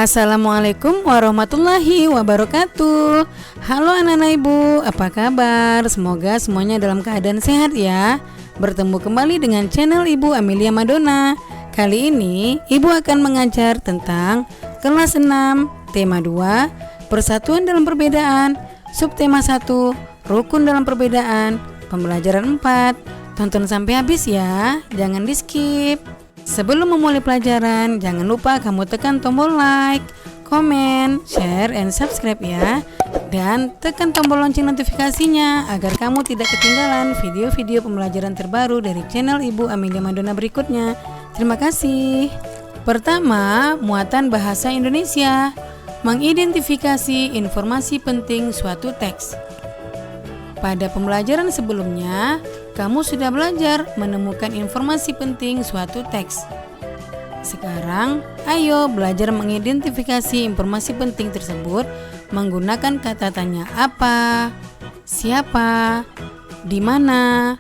Assalamualaikum warahmatullahi wabarakatuh. Halo anak-anak ibu, apa kabar? Semoga semuanya dalam keadaan sehat ya. Bertemu kembali dengan channel Ibu Amelia Madonna. Kali ini ibu akan mengajar tentang kelas 6, tema 2, persatuan dalam perbedaan, subtema 1, rukun dalam perbedaan, pembelajaran 4. Tonton sampai habis ya, jangan di skip. Sebelum memulai pelajaran, jangan lupa kamu tekan tombol like, komen, share, and subscribe ya. Dan tekan tombol lonceng notifikasinya agar kamu tidak ketinggalan video-video pembelajaran terbaru dari channel Ibu Amelia Madonna berikutnya. Terima kasih. Pertama, muatan bahasa Indonesia. Mengidentifikasi informasi penting suatu teks. Pada pembelajaran sebelumnya, kamu sudah belajar menemukan informasi penting suatu teks. Sekarang, ayo belajar mengidentifikasi informasi penting tersebut menggunakan kata tanya apa, siapa, di mana,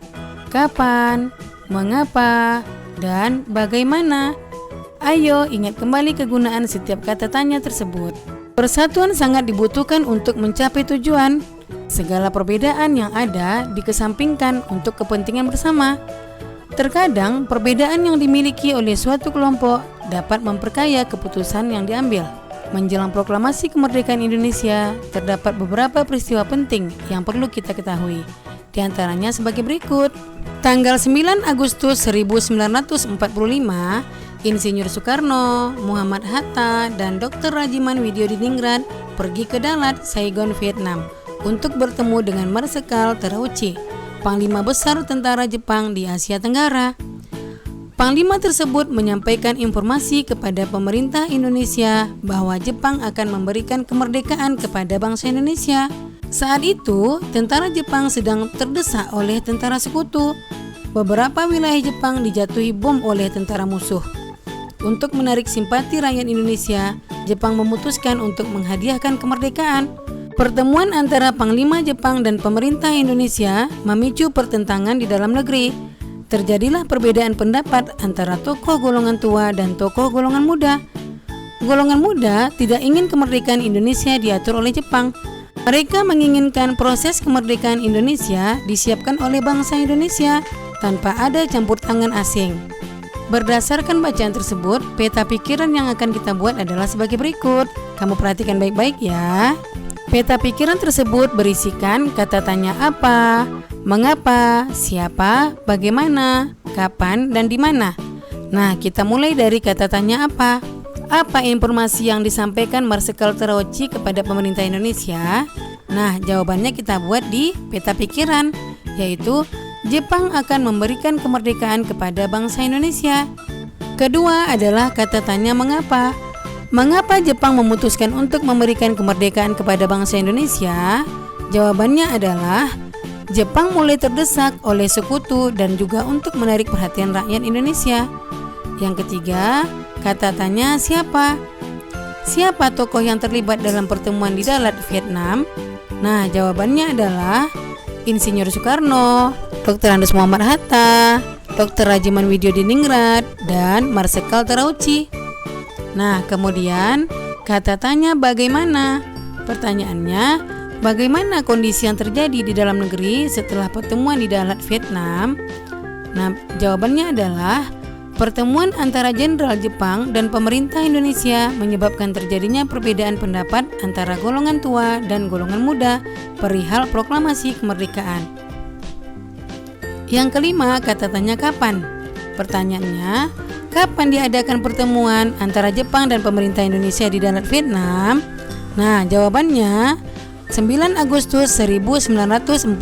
kapan, mengapa, dan bagaimana. Ayo ingat kembali kegunaan setiap kata tanya tersebut. Persatuan sangat dibutuhkan untuk mencapai tujuan. Segala perbedaan yang ada dikesampingkan untuk kepentingan bersama. Terkadang perbedaan yang dimiliki oleh suatu kelompok dapat memperkaya keputusan yang diambil. Menjelang proklamasi kemerdekaan Indonesia, terdapat beberapa peristiwa penting yang perlu kita ketahui. Di antaranya sebagai berikut. Tanggal 9 Agustus 1945, Insinyur Soekarno, Muhammad Hatta, dan Dr. Rajiman Widyodiningrat pergi ke Dalat, Saigon, Vietnam untuk bertemu dengan Marsekal Terauchi, Panglima Besar Tentara Jepang di Asia Tenggara. Panglima tersebut menyampaikan informasi kepada pemerintah Indonesia bahwa Jepang akan memberikan kemerdekaan kepada bangsa Indonesia. Saat itu, tentara Jepang sedang terdesak oleh tentara sekutu. Beberapa wilayah Jepang dijatuhi bom oleh tentara musuh. Untuk menarik simpati rakyat Indonesia, Jepang memutuskan untuk menghadiahkan kemerdekaan. Pertemuan antara Panglima Jepang dan pemerintah Indonesia memicu pertentangan di dalam negeri. Terjadilah perbedaan pendapat antara tokoh golongan tua dan tokoh golongan muda. Golongan muda tidak ingin kemerdekaan Indonesia diatur oleh Jepang. Mereka menginginkan proses kemerdekaan Indonesia disiapkan oleh bangsa Indonesia tanpa ada campur tangan asing. Berdasarkan bacaan tersebut, peta pikiran yang akan kita buat adalah sebagai berikut. Kamu perhatikan baik-baik ya. Peta pikiran tersebut berisikan kata tanya apa, mengapa, siapa, bagaimana, kapan, dan di mana. Nah, kita mulai dari kata tanya apa. Apa informasi yang disampaikan Marsekal Terauchi kepada pemerintah Indonesia? Nah, jawabannya kita buat di peta pikiran, yaitu Jepang akan memberikan kemerdekaan kepada bangsa Indonesia. Kedua adalah kata tanya mengapa. Mengapa Jepang memutuskan untuk memberikan kemerdekaan kepada bangsa Indonesia? Jawabannya adalah Jepang mulai terdesak oleh sekutu dan juga untuk menarik perhatian rakyat Indonesia. Yang ketiga, kata tanya siapa? Siapa tokoh yang terlibat dalam pertemuan di Dalat, Vietnam? Nah, jawabannya adalah Insinyur Soekarno, Dr. Andes Muhammad Hatta, Dr. Rajiman Widyodiningrat, dan Marsekal Terauchi. Nah, kemudian kata tanya bagaimana? Pertanyaannya, bagaimana kondisi yang terjadi di dalam negeri setelah pertemuan di Dalat, Vietnam? Nah, jawabannya adalah pertemuan antara Jenderal Jepang dan pemerintah Indonesia menyebabkan terjadinya perbedaan pendapat antara golongan tua dan golongan muda perihal proklamasi kemerdekaan. Yang kelima, kata tanya kapan? Pertanyaannya, kapan diadakan pertemuan antara Jepang dan pemerintah Indonesia di Dalat, Vietnam? Nah, jawabannya 9 Agustus 1945.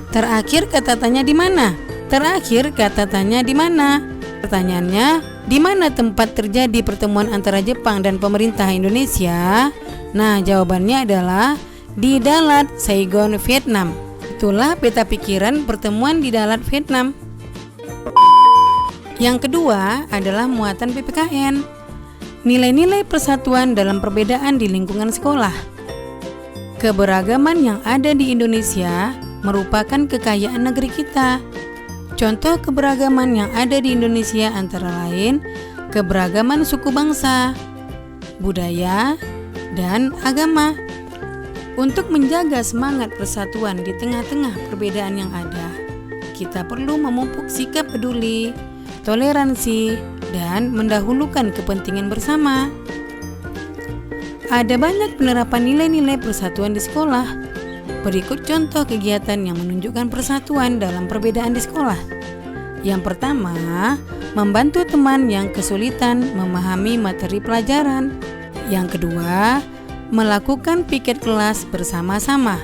Terakhir kata tanya di mana? Terakhir kata tanya di mana? Pertanyaannya, di mana tempat terjadi pertemuan antara Jepang dan pemerintah Indonesia? Nah, jawabannya adalah di Dalat, Saigon, Vietnam. Itulah peta pikiran pertemuan di Dalat, Vietnam. Yang kedua adalah muatan PPKN. Nilai-nilai persatuan dalam perbedaan di lingkungan sekolah. Keberagaman yang ada di Indonesia merupakan kekayaan negeri kita. Contoh keberagaman yang ada di Indonesia antara lain keberagaman suku bangsa, budaya, dan agama. Untuk menjaga semangat persatuan di tengah-tengah perbedaan yang ada, kita perlu memupuk sikap peduli, toleransi, dan mendahulukan kepentingan bersama. Ada banyak penerapan nilai-nilai persatuan di sekolah. Berikut contoh kegiatan yang menunjukkan persatuan dalam perbedaan di sekolah. Yang pertama, membantu teman yang kesulitan memahami materi pelajaran. Yang kedua, melakukan piket kelas bersama-sama.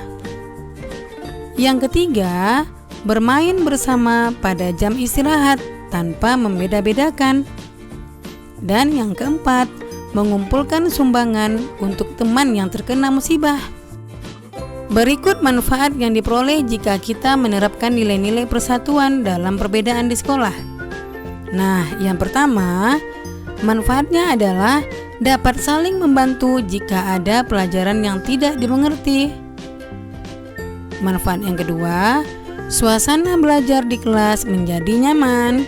Yang ketiga, bermain bersama pada jam istirahat tanpa membeda-bedakan. Dan yang keempat, mengumpulkan sumbangan untuk teman yang terkena musibah. Berikut manfaat yang diperoleh jika kita menerapkan nilai-nilai persatuan dalam perbedaan di sekolah. Nah, yang pertama, manfaatnya adalah dapat saling membantu jika ada pelajaran yang tidak dimengerti. Manfaat yang kedua, suasana belajar di kelas menjadi nyaman.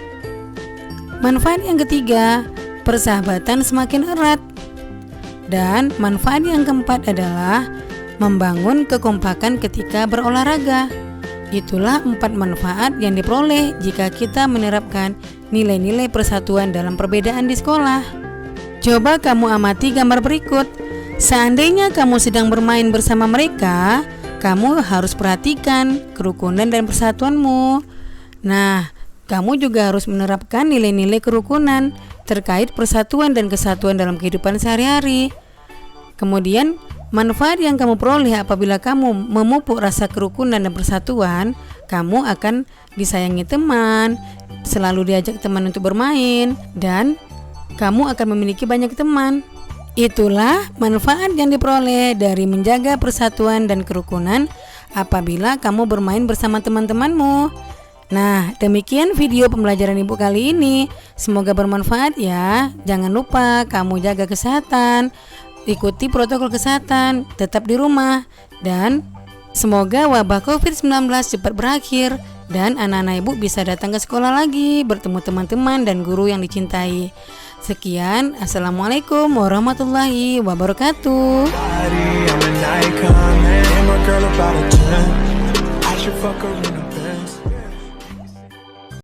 Manfaat yang ketiga, persahabatan semakin erat. Dan manfaat yang keempat adalah membangun kekompakan ketika berolahraga. Itulah 4 manfaat yang diperoleh jika kita menerapkan nilai-nilai persatuan dalam perbedaan di sekolah. Coba kamu amati gambar berikut. Seandainya kamu sedang bermain bersama mereka, kamu harus perhatikan kerukunan dan persatuanmu. Nah, kamu juga harus menerapkan nilai-nilai kerukunan terkait persatuan dan kesatuan dalam kehidupan sehari-hari. Kemudian, manfaat yang kamu peroleh apabila kamu memupuk rasa kerukunan dan persatuan, kamu akan disayangi teman, selalu diajak teman untuk bermain, dan kamu akan memiliki banyak teman. Itulah manfaat yang diperoleh dari menjaga persatuan dan kerukunan apabila kamu bermain bersama teman-temanmu. Nah, demikian video pembelajaran Ibu kali ini. Semoga bermanfaat ya. Jangan lupa kamu jaga kesehatan, ikuti protokol kesehatan, tetap di rumah, dan semoga wabah COVID-19 cepat berakhir dan anak-anak Ibu bisa datang ke sekolah lagi, bertemu teman-teman dan guru yang dicintai. Sekian, Assalamualaikum warahmatullahi wabarakatuh.